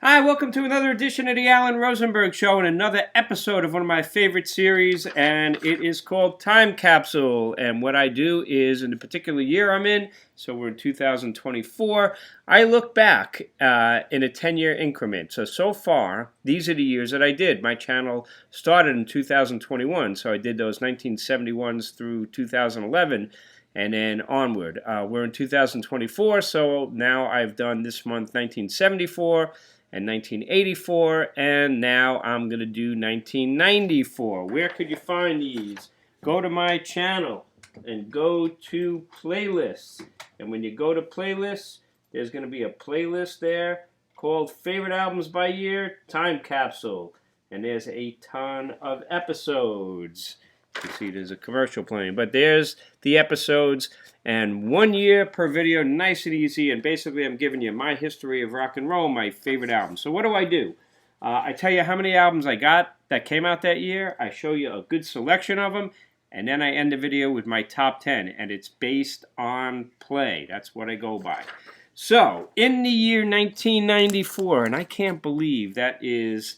Hi, welcome to another edition of the Alan Rosenberg Show and another episode of one of my favorite series, and it is called Time Capsule. And what I do is, in the particular year I'm in, so we're in 2024, I look back in a 10-year increment. So far, these are the years that I did. My channel started in 2021, so I did those 1971s through 2011. And then onward. We're in 2024, so now I've done this month 1974 and 1984, and now I'm going to do 1994. Where could you find these? Go to my channel and go to playlists. And when you go to playlists, there's going to be a playlist there called Favorite Albums by Year, Time Capsule. And there's a ton of episodes. You see there's a commercial playing, but there's the episodes, and 1 year per video, nice and easy. And basically I'm giving you my history of rock and roll, my favorite albums. So what do? I tell you how many albums I got that came out that year. I show you a good selection of them, and then I end the video with my top 10, and it's based on play. That's what I go by. So in the year 1994, and I can't believe that is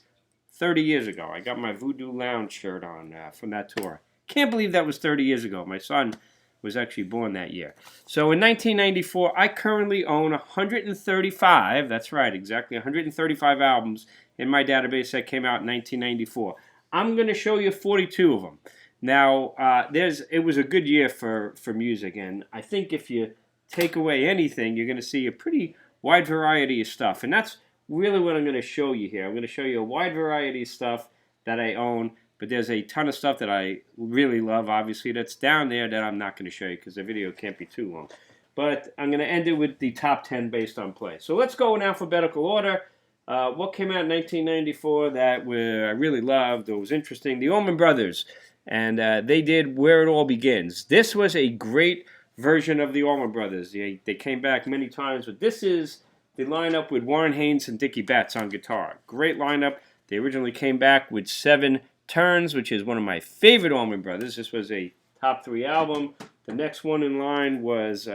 30 years ago. I got my Voodoo Lounge shirt on from that tour. Can't believe that was 30 years ago. My son was actually born that year. So in 1994, I currently own 135, that's right, exactly 135 albums in my database that came out in 1994. I'm going to show you 42 of them. Now, it was a good year for music, and I think if you take away anything, you're going to see a pretty wide variety of stuff. And that's really what I'm going to show you here. I'm going to show you a wide variety of stuff that I own. But there's a ton of stuff that I really love, obviously, that's down there that I'm not going to show you because the video can't be too long. But I'm going to end it with the top 10 based on play. So let's go in alphabetical order. What came out in 1994 that I really loved or was interesting? The Allman Brothers. And they did Where It All Begins. This was a great version of the Allman Brothers. They came back many times, but this is the lineup with Warren Haynes and Dickie Betts on guitar. Great lineup. They originally came back with 7 Turns, which is one of my favorite Allman Brothers. This was a top 3 album. The next one in line was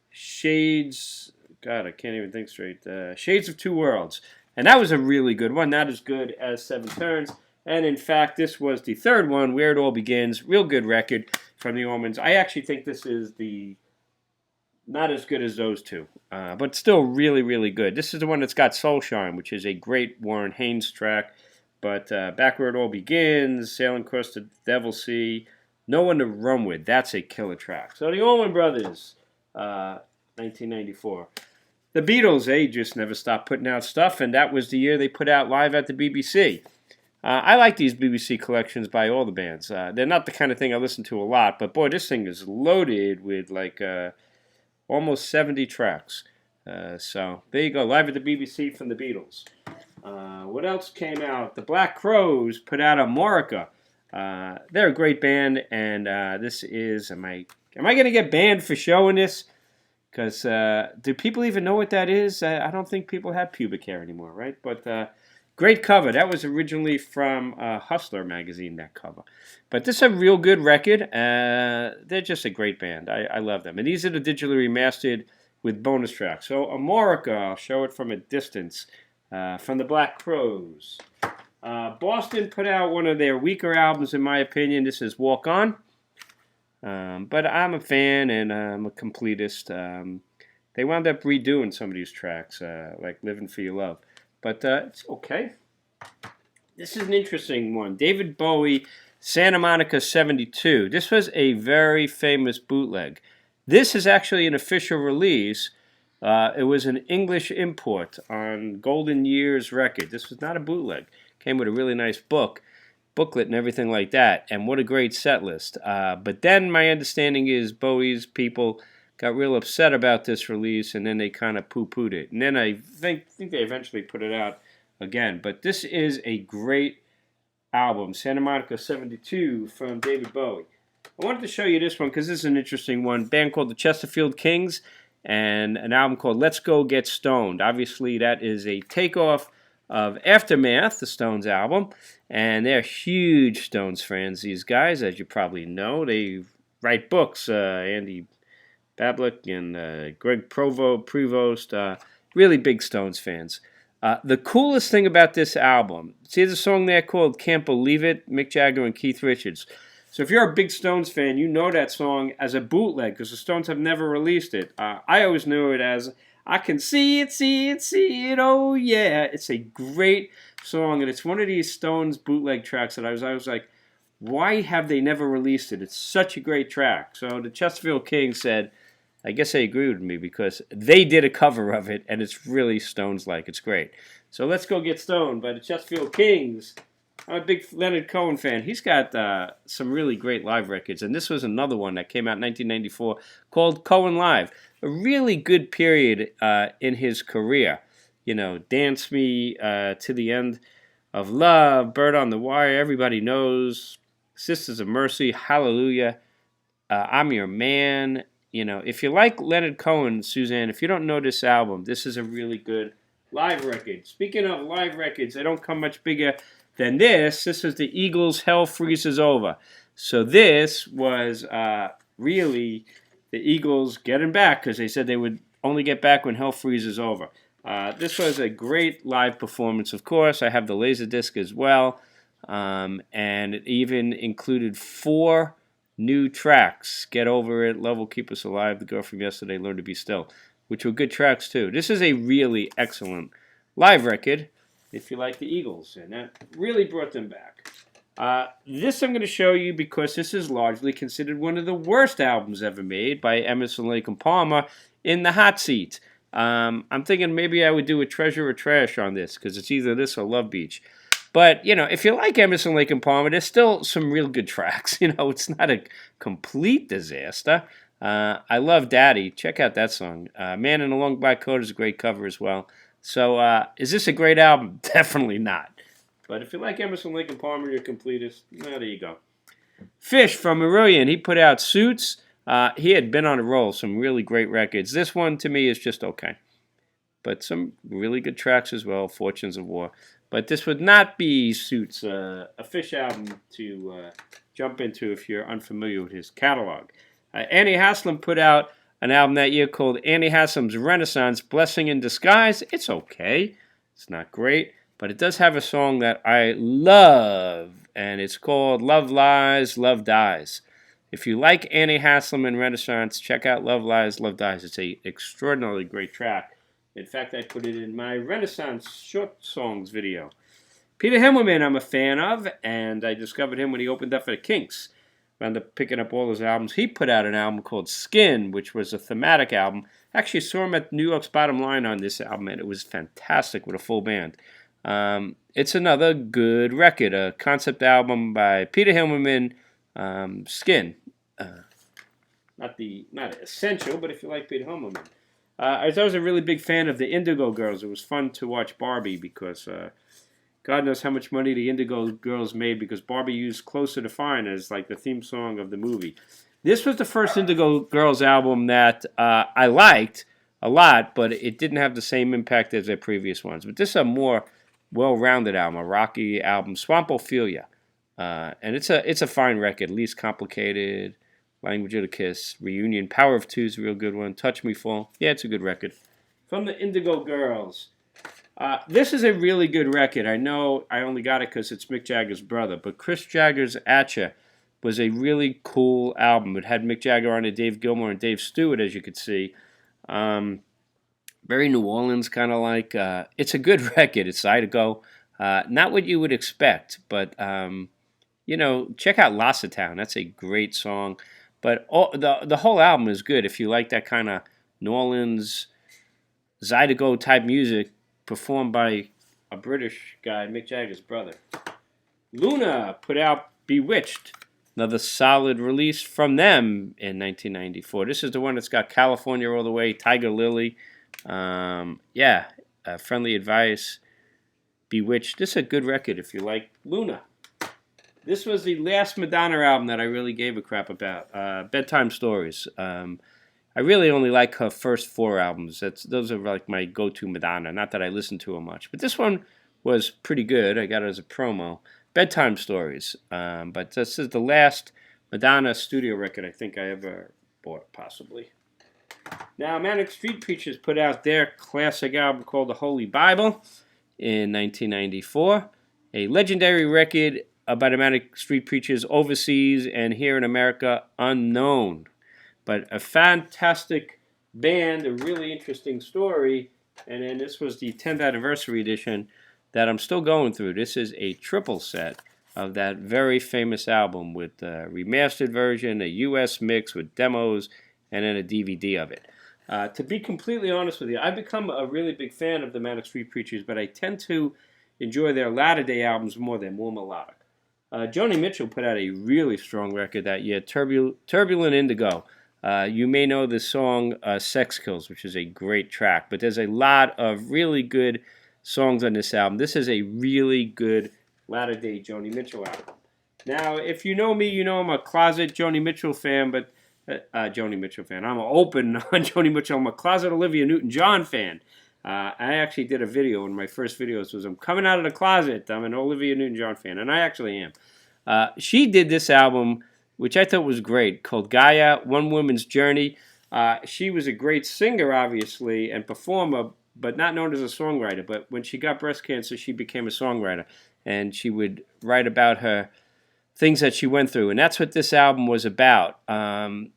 Shades. God, I can't even think straight. Shades of Two Worlds. And that was a really good one. Not as good as 7 Turns. And in fact, this was the third one, Where It All Begins. Real good record from the Allmans. I actually think this is not as good as those two, but still really, really good. This is the one that's got Soulshine, which is a great Warren Haynes track. But Back Where It All Begins, Sailing Across the Devil's Sea, No One to Run With, that's a killer track. So the Allman Brothers, 1994. The Beatles, they just never stopped putting out stuff, and that was the year they put out Live at the BBC. I like these BBC collections by all the bands. They're not the kind of thing I listen to a lot, but boy, this thing is loaded with like almost 70 tracks. So there you go, Live at the BBC from the Beatles. What else came out? The Black Crowes put out Amorica. They're a great band, and this is, am I going to get banned for showing this? Because do people even know what that is? I don't think people have pubic hair anymore, right? But great cover. That was originally from Hustler magazine, that cover. But this is a real good record. They're just a great band. I love them. And these are the digitally remastered with bonus tracks. So Amorica, I'll show it from a distance. From the Black Crowes. Boston put out one of their weaker albums, in my opinion. This is Walk On. But I'm a fan and I'm a completist. They wound up redoing some of these tracks, like Living for Your Love. But it's okay. This is an interesting one. David Bowie, Santa Monica 72. This was a very famous bootleg. This is actually an official release. It was an English import on Golden Years record. This was not a bootleg. Came with a really nice booklet and everything like that. And what a great set list. But then my understanding is Bowie's people got real upset about this release, and then they kind of poo-pooed it. And then I think they eventually put it out again. But this is a great album, Santa Monica 72 from David Bowie. I wanted to show you this one because this is an interesting one. A band called the Chesterfield Kings. And an album called Let's Go Get Stoned. Obviously, that is a takeoff of Aftermath, the Stones album. And they're huge Stones fans, these guys, as you probably know. They write books, Andy Bablik and Greg Prevost, really big Stones fans. The coolest thing about this album, see the song there called Can't Believe It, Mick Jagger and Keith Richards. So if you're a big Stones fan, you know that song as a bootleg because the Stones have never released it. I always knew it as I Can See It, See It, See It, oh yeah. It's a great song, and it's one of these Stones bootleg tracks that I was like, why have they never released it? It's such a great track. So the Chesterfield Kings said, I guess they agree with me because they did a cover of it, and it's really Stones-like. It's great. So let's go get stoned by the Chesterfield Kings. I'm a big Leonard Cohen fan. He's got some really great live records, and this was another one that came out in 1994 called Cohen Live. A really good period in his career. You know, Dance Me to the End of Love, Bird on the Wire, everybody knows, Sisters of Mercy, Hallelujah, I'm Your Man. You know, if you like Leonard Cohen, Suzanne, if you don't know this album, this is a really good live record. Speaking of live records, they don't come much bigger than this. This is the Eagles' Hell Freezes Over. So this was really the Eagles getting back because they said they would only get back when hell freezes over. This was a great live performance, of course. I have the Laserdisc as well. And it even included 4 new tracks. Get Over It, Love Will Keep Us Alive, The Girl From Yesterday, Learn to Be Still, which were good tracks too. This is a really excellent live record if you like the Eagles, and that really brought them back. This I'm going to show you because this is largely considered one of the worst albums ever made by Emerson, Lake and Palmer in the hot seat. I'm thinking maybe I would do a Treasure or Trash on this because it's either this or Love Beach. But, you know, if you like Emerson, Lake and Palmer, there's still some real good tracks. You know, it's not a complete disaster. I love Daddy. Check out that song. Man in a Long Black Coat is a great cover as well. So, is this a great album? Definitely not. But if you like Emerson, Lake and Palmer, you're a completist. Well, there you go. Fish from Marillion. He put out Suits. He had been on a roll. Some really great records. This one, to me, is just okay. But some really good tracks as well. Fortunes of War. But this would not be Suits, a Fish album to jump into if you're unfamiliar with his catalog. Annie Haslam put out an album that year called Annie Haslam's Renaissance, Blessing in Disguise. It's okay. It's not great. But it does have a song that I love, and it's called Love Lies, Love Dies. If you like Annie Haslam and Renaissance, check out Love Lies, Love Dies. It's an extraordinarily great track. In fact, I put it in my Renaissance short songs video. Peter Himmelman I'm a fan of, and I discovered him when he opened up for the Kinks. Wound up picking up all his albums. He put out an album called Skin, which was a thematic album. Actually saw him at New York's Bottom Line on this album, and it was fantastic with a full band. It's another good record, a concept album by Peter Himmelman, Skin. Not essential, but if you like Peter Himmelman. I was a really big fan of the Indigo Girls. It was fun to watch Barbie because God knows how much money the Indigo Girls made because Barbie used Closer to Fine as like the theme song of the movie. This was the first Indigo Girls album that I liked a lot, but it didn't have the same impact as their previous ones. But this is a more well-rounded album, a rocky album, Swampophilia. And it's a fine record, Least Complicated, Language of the Kiss, Reunion, Power of Two is a real good one, Touch Me Full. Yeah, it's a good record. From the Indigo Girls. This is a really good record. I know I only got it because it's Mick Jagger's brother, but Chris Jagger's Atcha was a really cool album. It had Mick Jagger on it, Dave Gilmour, and Dave Stewart, as you could see. Very New Orleans kind of like. It's a good record. It's Zydeco. Not what you would expect, but, check out Lossatown. That's a great song. But the whole album is good if you like that kind of New Orleans Zydeco type music performed by a British guy, Mick Jagger's brother. Luna put out Bewitched, another solid release from them in 1994. This is the one that's got California All the Way, Tiger Lily, Friendly Advice, Bewitched. This is a good record if you like Luna. This was the last Madonna album that I really gave a crap about, Bedtime Stories. I really only like her first 4 albums. Those are like my go-to Madonna. Not that I listen to her much. But this one was pretty good. I got it as a promo. Bedtime Stories. But this is the last Madonna studio record I think I ever bought, possibly. Now, Manic Street Preachers put out their classic album called The Holy Bible. in 1994. A legendary record about Manic Street Preachers overseas and here in America, unknown. But a fantastic band, a really interesting story. And then this was the 10th anniversary edition that I'm still going through. This is a triple set of that very famous album with a remastered version, a US mix with demos, and then a DVD of it. To be completely honest with you, I've become a really big fan of the Manic Street Preachers, but I tend to enjoy their latter-day albums more. They're more melodic. Joni Mitchell put out a really strong record that year, Turbulent Indigo. You may know the song Sex Kills, which is a great track, but there's a lot of really good songs on this album. This is a really good latter-day Joni Mitchell album. Now, if you know me, you know I'm a closet Joni Mitchell fan, but I'm an open on Joni Mitchell. I'm a closet Olivia Newton-John fan. I actually did a video. One of my first videos was I'm coming out of the closet. I'm an Olivia Newton-John fan, and I actually am. She did this album, which I thought was great, called Gaia, One Woman's Journey. She was a great singer, obviously, and performer, but not known as a songwriter. But when she got breast cancer, she became a songwriter, and she would write about her things that she went through, and that's what this album was about.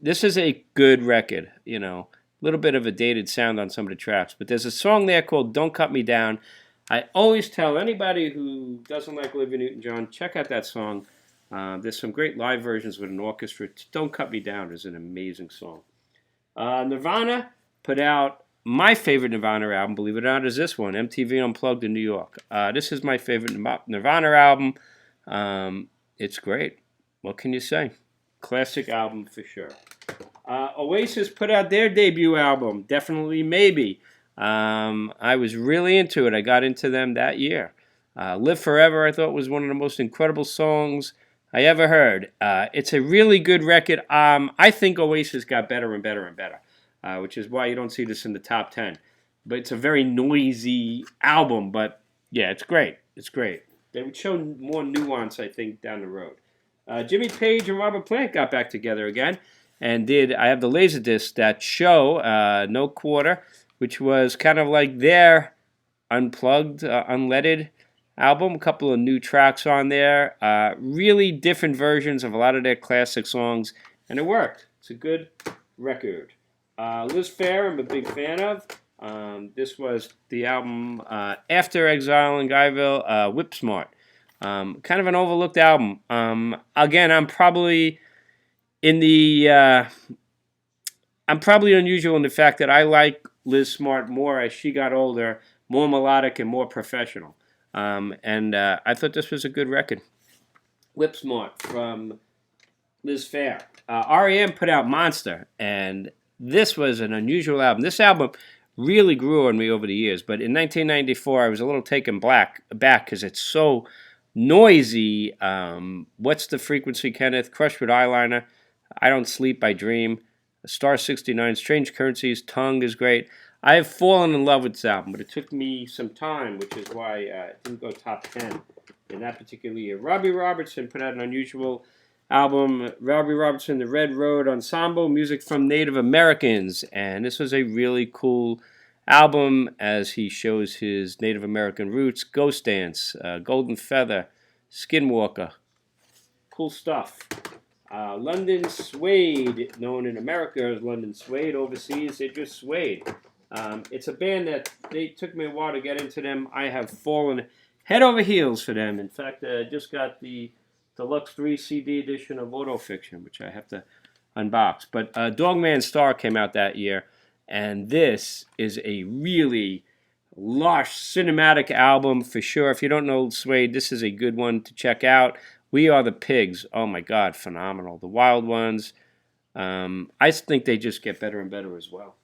This is a good record, you know, a little bit of a dated sound on some of the tracks, but there's a song there called Don't Cut Me Down. I always tell anybody who doesn't like Olivia Newton-John, check out that song. There's some great live versions with an orchestra. Don't Cut Me Down is an amazing song. Nirvana put out my favorite Nirvana album, believe it or not, is this one, MTV Unplugged in New York. This is my favorite Nirvana album. It's great. What can you say? Classic album for sure. Oasis put out their debut album, Definitely Maybe. I was really into it. I got into them that year. Live Forever, I thought, was one of the most incredible songs I ever heard. It's a really good record. I think Oasis got better and better and better, which is why you don't see this in the top 10. But it's a very noisy album, but yeah, it's great. It's great. They would show more nuance, I think, down the road. Jimmy Page and Robert Plant got back together again and I have the Laserdisc, that show, No Quarter, which was kind of like their unplugged, unleaded album. A couple of new tracks on there. Really different versions of a lot of their classic songs, and it worked. It's a good record. Liz Phair, I'm a big fan of. This was the album after Exile in Guyville, Whip Smart. Kind of an overlooked album. Again, I'm probably unusual in the fact that I like Liz Smart more as she got older, more melodic and more professional. I thought this was a good record. Whip Smart from Liz Phair. R.E.M. put out Monster, and this was an unusual album. This album really grew on me over the years, but in 1994 I was a little taken back because it's so noisy. What's the Frequency, Kenneth? Crushed with Eyeliner, I Don't Sleep, I Dream, Star 69, Strange Currencies, Tongue is great. I have fallen in love with this album, but it took me some time, which is why it didn't go top 10 in that particular year. Robbie Robertson put out an unusual album, Robbie Robertson, The Red Road Ensemble, music from Native Americans. And this was a really cool album as he shows his Native American roots. Ghost Dance, Golden Feather, Skinwalker. Cool stuff. London Suede, known in America as London Suede, overseas they're just Suede. It's a band that they took me a while to get into them. I have fallen head over heels for them. In fact, I just got the Deluxe 3 CD edition of Autofiction, which I have to unbox. But Dogman Star came out that year, and this is a really lush cinematic album for sure. If you don't know Suede, this is a good one to check out. We Are the Pigs. Oh my God, phenomenal. The Wild Ones. I think they just get better and better as well.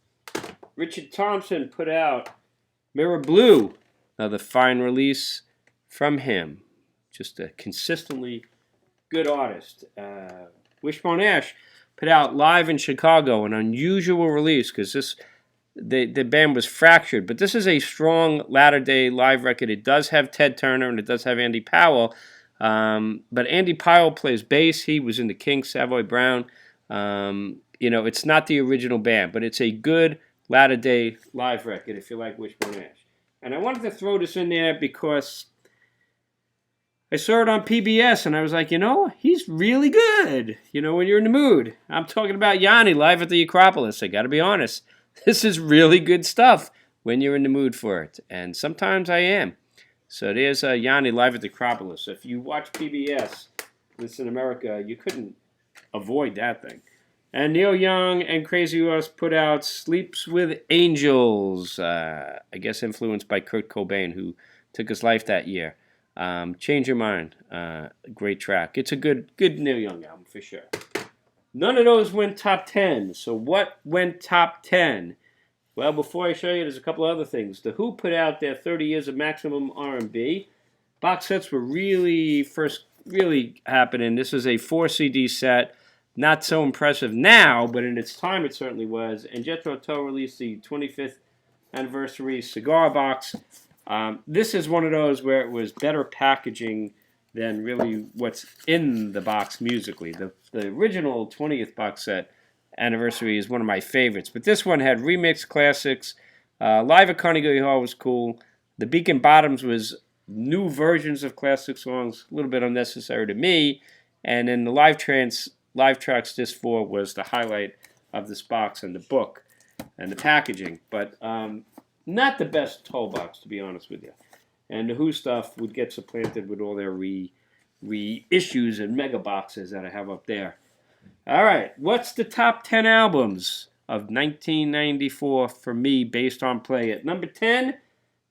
Richard Thompson put out Mirror Blue, another fine release from him. Just a consistently good artist. Wishbone Ash put out Live in Chicago, an unusual release because the band was fractured. But this is a strong latter-day live record. It does have Ted Turner and it does have Andy Powell. But Andy Powell plays bass. He was in the Kinks, Savoy Brown. It's not the original band, but it's a good latter-day live record if you like Wishbone Ash. And I wanted to throw this in there because I saw it on PBS, and I was like, he's really good, when you're in the mood. I'm talking about Yanni live at the Acropolis. I got to be honest. This is really good stuff when you're in the mood for it. And sometimes I am. So there's Yanni live at the Acropolis. If you watch PBS, this in America, you couldn't avoid that thing. And Neil Young and Crazy Horse put out Sleeps with Angels, I guess influenced by Kurt Cobain, who took his life that year. Change Your Mind, great track. It's a good Neil Young album for sure. None of those went top 10. So what went top 10? Well, before I show you, there's a couple of other things. The Who put out their 30 Years of Maximum R&B. Box sets were really happening. This was a 4 CD set. Not so impressive now, but in its time it certainly was. And Jethro Tull released the 25th anniversary cigar box. This is one of those where it was better packaging than really what's in the box musically. The original 20th box set anniversary is one of my favorites, but this one had remixed classics. Live at Carnegie Hall was cool. The Beacon Bottoms was new versions of classic songs, a little bit unnecessary to me. And then the Live Tracks Disc 4 was the highlight of this box and the book and the packaging. But not the best Tull box, to be honest with you. And the Who stuff would get supplanted with all their reissues and mega boxes that I have up there. All right, what's the top 10 albums of 1994 for me based on play? At number 10,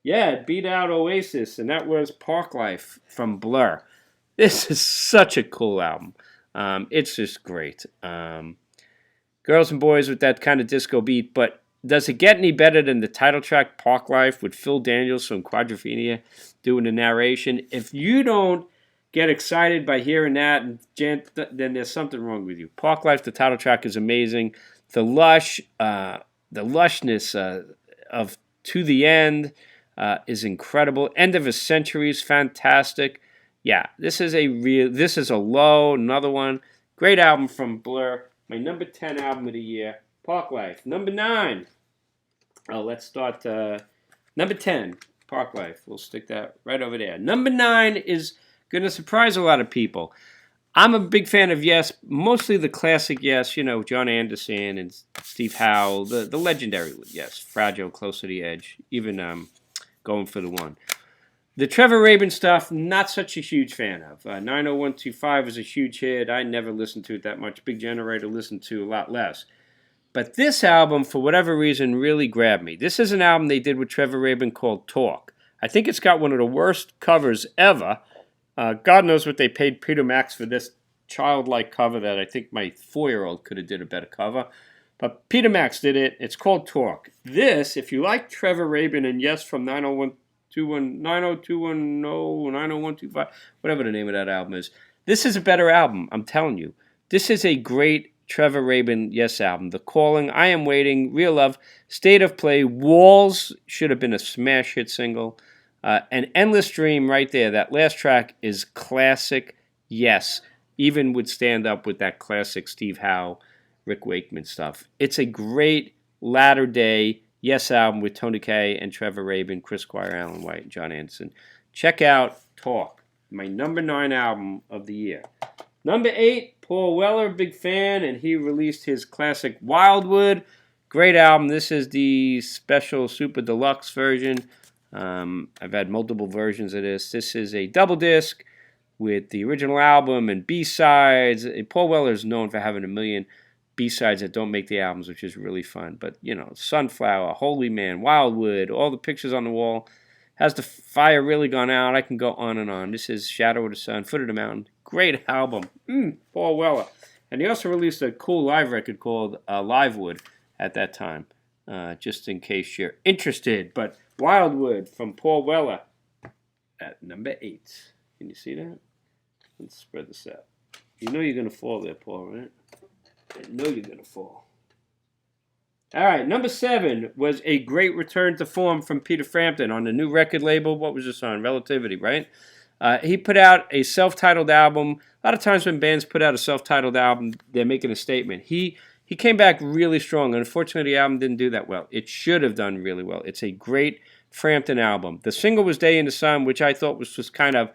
it beat out Oasis, and that was Parklife from Blur. This is such a cool album. It's just great. Girls and Boys with that kind of disco beat, but does it get any better than the title track, Parklife, with Phil Daniels from Quadrophenia doing the narration? If you don't get excited by hearing that, then there's something wrong with you. Parklife, the title track, is amazing. The lushness of To the End is incredible. End of a Century is fantastic. Yeah, this is a low, another one. Great album from Blur. My number 10 album of the year, Parklife. Number 9. Let's start. Number 10, Parklife. We'll stick that right over there. Number 9 is going to surprise a lot of people. I'm a big fan of Yes, mostly the classic Yes, John Anderson and Steve Howe, the legendary Yes, Fragile, Close to the Edge, even Going for the One. The Trevor Rabin stuff, not such a huge fan of. 90125 was a huge hit. I never listened to it that much. Big Generator listened to a lot less. But this album, for whatever reason, really grabbed me. This is an album they did with Trevor Rabin called Talk. I think it's got one of the worst covers ever. God knows what they paid Peter Max for this childlike cover that I think my 4-year-old could have did a better cover. But Peter Max did it. It's called Talk. This, if you like Trevor Rabin and Yes from 90125, whatever the name of that album is, this is a better album, I'm telling you. This is a great Trevor Rabin Yes album. The Calling, I Am Waiting, Real Love, State of Play, Walls should have been a smash hit single. An Endless Dream right there. That last track is classic Yes. Even would stand up with that classic Steve Howe, Rick Wakeman stuff. It's a great latter day Yes album with Tony Kaye and Trevor Rabin, Chris Squire, Alan White, and John Anderson. Check out Talk, my number 9 album of the year. Number 8, Paul Weller, big fan, and he released his classic Wildwood. Great album. This is the special super deluxe version. I've had multiple versions of this. This is a double disc with the original album and B-sides. Paul Weller is known for having a million B-sides that don't make the albums, which is really fun. But, Sunflower, Holy Man, Wildwood, all the pictures on the wall. Has the fire really gone out? I can go on and on. This is Shadow of the Sun, Foot of the Mountain. Great album. Paul Weller. And he also released a cool live record called Livewood at that time, just in case you're interested. But Wildwood from Paul Weller at number 8. Can you see that? Let's spread this out. You know you're going to fall there, Paul, right? I know you're going to fall. All right, number 7 was a great return to form from Peter Frampton on the new record label. What was this on? Relativity, right? He put out a self-titled album. A lot of times when bands put out a self-titled album, they're making a statement. He came back really strong. Unfortunately, the album didn't do that well. It should have done really well. It's a great Frampton album. The single was Day in the Sun, which I thought was just kind of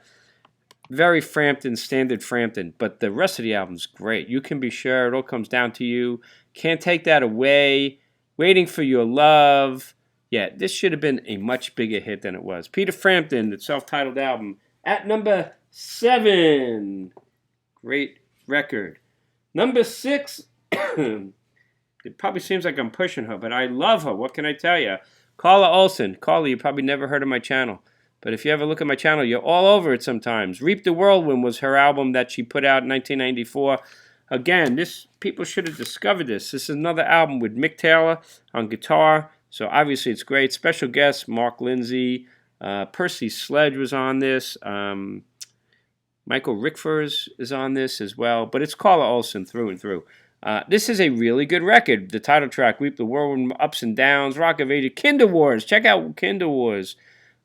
very Frampton, standard Frampton. But the rest of the album's great. You Can Be Sure, It All Comes Down to You. Can't Take That Away. Waiting for Your Love. Yeah, this should have been a much bigger hit than it was. Peter Frampton, the self-titled album, at number 7. Great record. Number 6. It probably seems like I'm pushing her, but I love her. What can I tell you? Cara Olen. Carla, you probably never heard of my channel. But if you ever look at my channel, you're all over it sometimes. Reap the Whirlwind was her album that she put out in 1994. Again, people should have discovered this. This is another album with Mick Taylor on guitar. So obviously it's great. Special guest, Mark Lindsay. Percy Sledge was on this. Michael Rickfors is on this as well. But it's Cara Olen through and through. This is a really good record. The title track, Reap the Whirlwind, Ups and Downs, Rock of Ages, Kinder Wars. Check out Kinder Wars.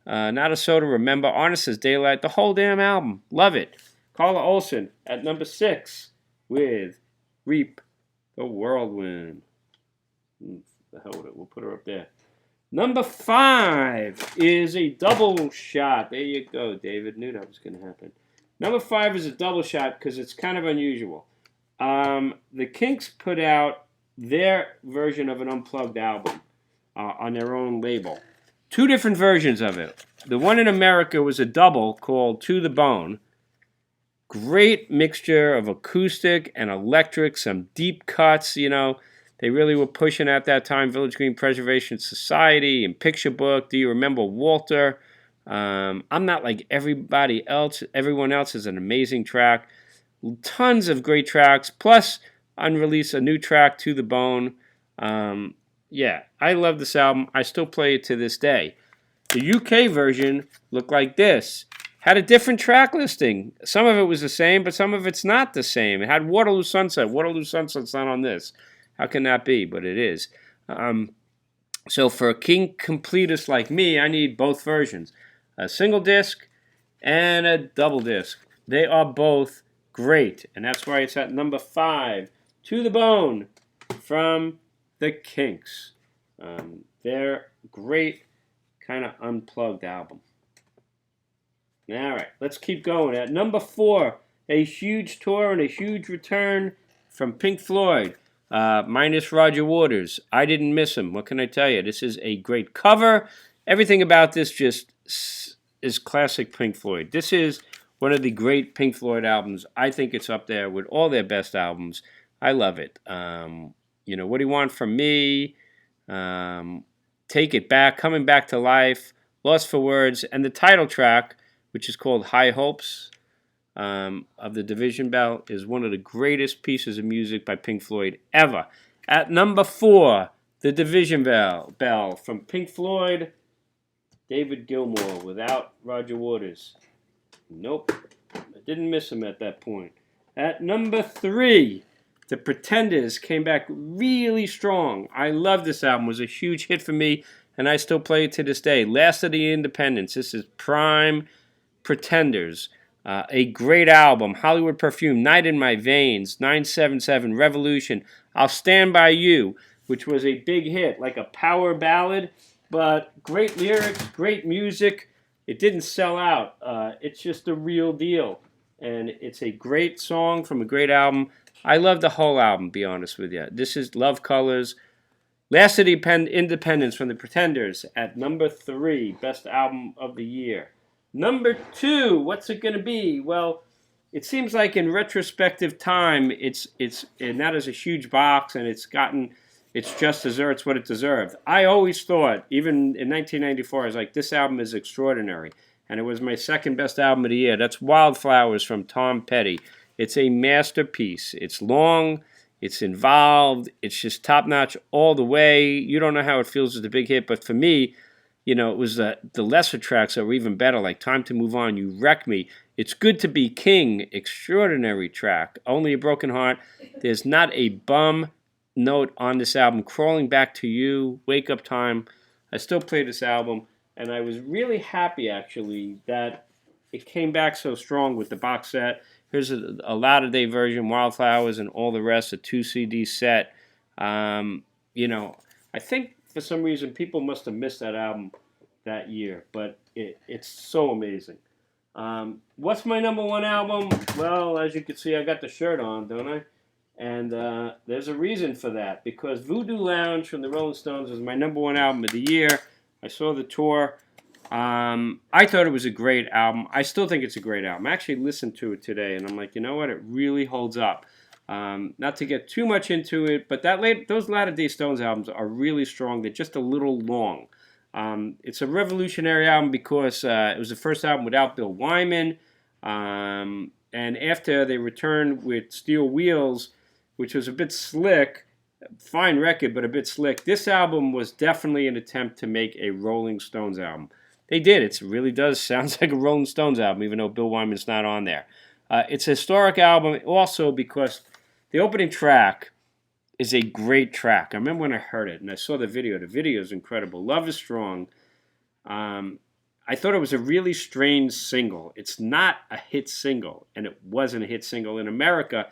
Not a Soda, Remember, Honest as Daylight. The whole damn album. Love it. Cara Olen at number 6 with Reap the Whirlwind. The hell with it. We'll put her up there. Number 5 is a double shot. There you go, David. Knew that was going to happen. Number 5 is a double shot because it's kind of unusual. The Kinks put out their version of an unplugged album on their own label. 2 different versions of it. The one in America was a double called To the Bone. Great mixture of acoustic and electric, some deep cuts, you know. They really were pushing at that time Village Green Preservation Society and Picture Book. Do you remember Walter? I'm Not Like Everybody Else. Everyone Else is an amazing track. Tons of great tracks, plus unreleased a new track, To the Bone. Yeah, I love this album. I still play it to this day. The UK version looked like this. Had a different track listing. Some of it was the same, but some of it's not the same. It had Waterloo Sunset. Waterloo Sunset's not on this. How can that be? But it is. So for a King completist like me, I need both versions. A single disc and a double disc. They are both great. And that's why it's at number 5. To the Bone from the Kinks. Their great kind of unplugged album. All right, let's keep going. At number 4, a huge tour and a huge return from Pink Floyd. Minus Roger Waters. I didn't miss him. What can I tell you? This is a great cover. Everything about this just is classic Pink Floyd. This is one of the great Pink Floyd albums. I think it's up there with all their best albums. I love it. You know, What Do You Want From Me? Take It Back, Coming Back to Life, Lost for Words, and the title track, which is called High Hopes of the Division Bell, is one of the greatest pieces of music by Pink Floyd ever. At number 4, the Division Bell from Pink Floyd, David Gilmour, without Roger Waters. Nope, I didn't miss him at that point. At number 3, the Pretenders came back really strong. I love this album. It was a huge hit for me, and I still play it to this day. Last of the Independents. This is prime Pretenders. A great album. Hollywood Perfume, Night in My Veins, 977, Revolution, I'll Stand By You, which was a big hit, like a power ballad, but great lyrics, great music. It didn't sell out. It's just the real deal. And it's a great song from a great album. I love the whole album, be honest with you. This is Love Colors. Last of the Independents from the Pretenders at number 3, best album of the year. Number 2, what's it going to be? Well, it seems like in retrospective time, and that is a huge box, and it's just deserves what it deserved. I always thought, even in 1994, I was like, this album is extraordinary. And it was my second best album of the year. That's Wildflowers from Tom Petty. It's a masterpiece. It's long, it's involved, it's just top-notch all the way. You don't know how it feels as a big hit, but for me, you know, it was the lesser tracks that were even better, like Time to Move On, You Wreck Me. It's Good to Be King, extraordinary track. Only a Broken Heart. There's not a bum note on this album. Crawling Back to You, Wake Up Time. I still play this album, and I was really happy, actually, that it came back so strong with the box set. Here's a latter-day version, Wildflowers, and all the rest, a 2 CD set. You know, I think for some reason people must have missed that album that year, but it's so amazing. What's my number one album? Well, as you can see, I got the shirt on, don't I? And there's a reason for that, because Voodoo Lounge from the Rolling Stones was my number one album of the year. I saw the tour. I thought it was a great album. I still think it's a great album. I actually listened to it today, and I'm like, you know what? It really holds up. Not to get too much into it, but those Latter Day Stones albums are really strong. They're just a little long. It's a revolutionary album because it was the first album without Bill Wyman. And after they returned with Steel Wheels, which was a bit slick, fine record, but a bit slick, this album was definitely an attempt to make a Rolling Stones album. They did. It really does sound like a Rolling Stones album, even though Bill Wyman's not on there. It's a historic album also because the opening track is a great track. I remember when I heard it and I saw the video. The video is incredible. Love is Strong. I thought it was a really strange single. It's not a hit single, and it wasn't a hit single. In America,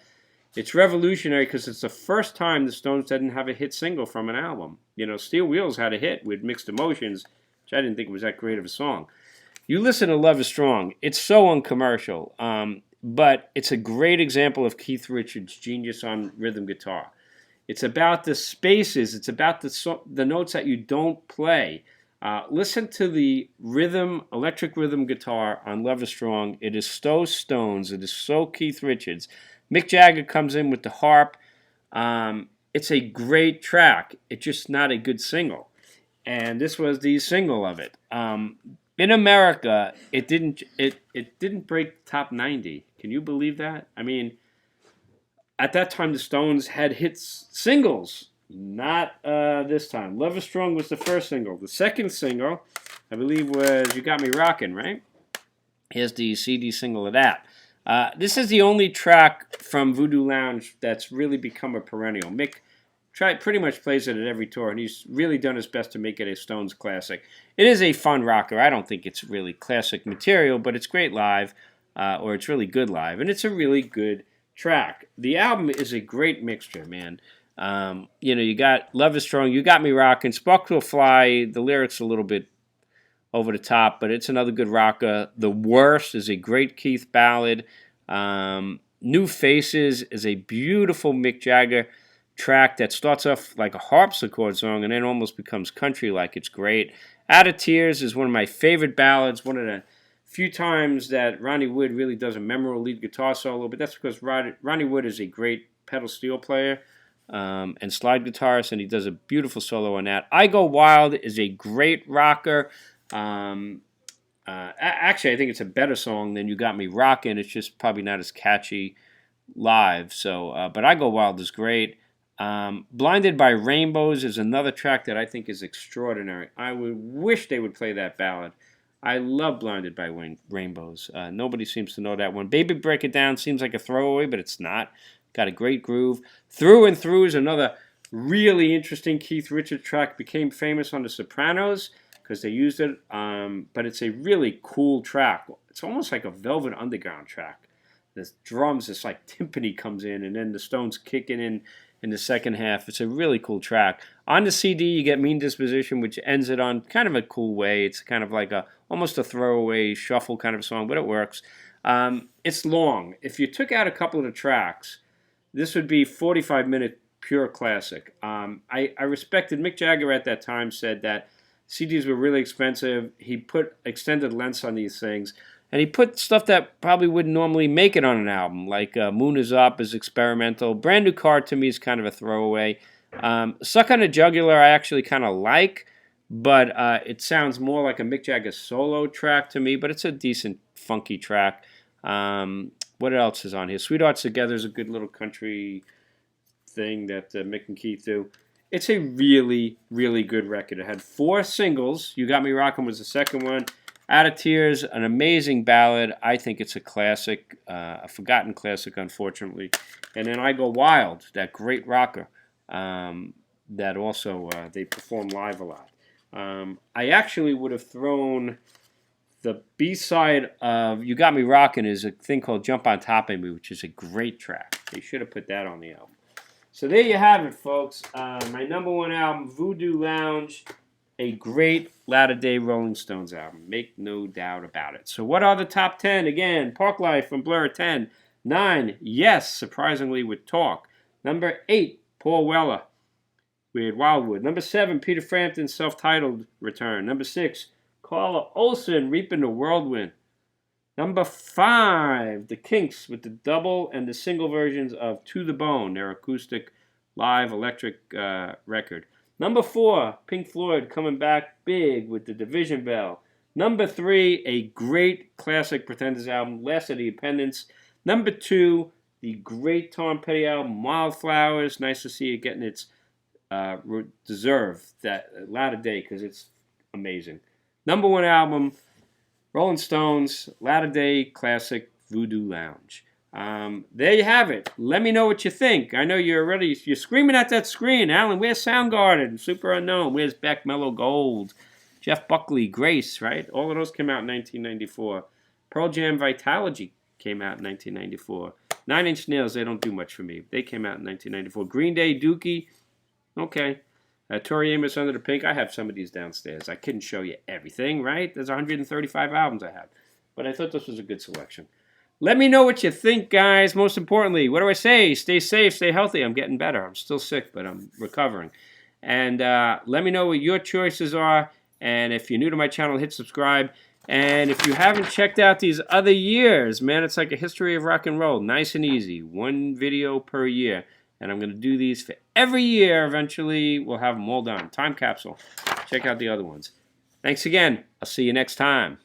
it's revolutionary because it's the first time the Stones didn't have a hit single from an album. You know, Steel Wheels had a hit with Mixed Emotions, which I didn't think was that great of a song. You listen to Love is Strong. It's so uncommercial, but it's a great example of Keith Richards' genius on rhythm guitar. It's about the spaces. It's about the notes that you don't play. Listen to the rhythm, electric rhythm guitar on Love is Strong. It is so Stones. It is so Keith Richards. Mick Jagger comes in with the harp. It's a great track. It's just not a good single. And this was the single of it. In America, it didn't break top 90. Can you believe that? I mean, at that time, the Stones had singles. Not this time. Love is Strong was the first single. The second single, I believe, was You Got Me Rockin', right? Here's the CD single of that. This is the only track from Voodoo Lounge that's really become a perennial. Mick pretty much plays it at every tour, and he's really done his best to make it a Stones classic. It is a fun rocker. I don't think it's really classic material, but it's great live, or it's really good live, and it's a really good track. The album is a great mixture, man. You got Love is Strong, You Got Me Rockin', Sparks Will Fly. The lyrics a little bit over the top, but it's another good rocker. The Worst is a great Keith ballad. New Faces is a beautiful Mick Jagger track that starts off like a harpsichord song and then almost becomes country-like. It's great. Out of Tears is one of my favorite ballads, one of the few times that Ronnie Wood really does a memorable lead guitar solo, but that's because Ronnie Wood is a great pedal steel player and slide guitarist, and he does a beautiful solo on that. I Go Wild is a great rocker. Actually, I think it's a better song than You Got Me Rockin'. It's just probably not as catchy live. So, but I Go Wild is great. Blinded by Rainbows is another track that I think is extraordinary. I would wish they would play that ballad. I love Blinded by Rainbows. Nobody seems to know that one. Baby Break It Down seems like a throwaway, but it's not. Got a great groove. Through and Through is another really interesting Keith Richards track. Became famous on The Sopranos because they used it, but it's a really cool track. It's almost like a Velvet Underground track. The drums, this like timpani comes in, and then the Stones kicking in the second half. It's a really cool track. On the CD, you get Mean Disposition, which ends it on kind of a cool way. It's kind of like almost a throwaway shuffle kind of song, but it works. It's long. If you took out a couple of the tracks, this would be 45-minute pure classic. I respected Mick Jagger at that time, said that CDs were really expensive. He put extended lengths on these things. And he put stuff that probably wouldn't normally make it on an album, like Moon Is Up is experimental. Brand New Car to me is kind of a throwaway. Suck on a Jugular I actually kind of like, but it sounds more like a Mick Jagger solo track to me, but it's a decent, funky track. What else is on here? Sweethearts Together is a good little country thing that Mick and Keith do. It's a really, really good record. It had 4 singles. You Got Me Rockin' was the second one. Out of Tears, an amazing ballad. I think it's a classic, a forgotten classic, unfortunately. And then I Go Wild, that great rocker that also they perform live a lot. I actually would have thrown the B-side of You Got Me Rockin' is a thing called Jump on Top of Me, which is a great track. They should have put that on the album. So there you have it, folks. My number one album, Voodoo Lounge. a great latter-day Rolling Stones album. Make no doubt about it. So what are the top 10? Again, Parklife from Blur at 10. 9, Yes, surprisingly with Talk. Number 8, Paul Weller with Wildwood. Number 7, Peter Frampton's self-titled return. Number 6, Cara Olen, Reaping the Whirlwind. Number 5, The Kinks with the double and the single versions of To the Bone, their acoustic live electric record. Number 4, Pink Floyd coming back big with the Division Bell. Number 3, a great classic Pretenders album, Last of the Independents. Number 2, the great Tom Petty album, Wildflowers. Nice to see it getting its deserve that latter day because it's amazing. Number 1 album, Rolling Stones, latter day classic, Voodoo Lounge. There you have it. Let me know what you think. I know you're screaming at that screen. Alan, where's Soundgarden? Super Unknown. Where's Beck, Mellow Gold? Jeff Buckley, Grace, right? All of those came out in 1994. Pearl Jam, Vitalogy came out in 1994. 9 Inch Nails, they don't do much for me. They came out in 1994. Green Day, Dookie, okay. Tori Amos, Under the Pink. I have some of these downstairs. I couldn't show you everything, right? There's 135 albums I have. But I thought this was a good selection. Let me know what you think, guys. Most importantly, what do I say? Stay safe, stay healthy. I'm getting better. I'm still sick, but I'm recovering. And let me know what your choices are. And if you're new to my channel, hit subscribe. And if you haven't checked out these other years, man, it's like a history of rock and roll. Nice and easy. 1 video per year. And I'm going to do these for every year. Eventually, we'll have them all done. Time Capsule. Check out the other ones. Thanks again. I'll see you next time.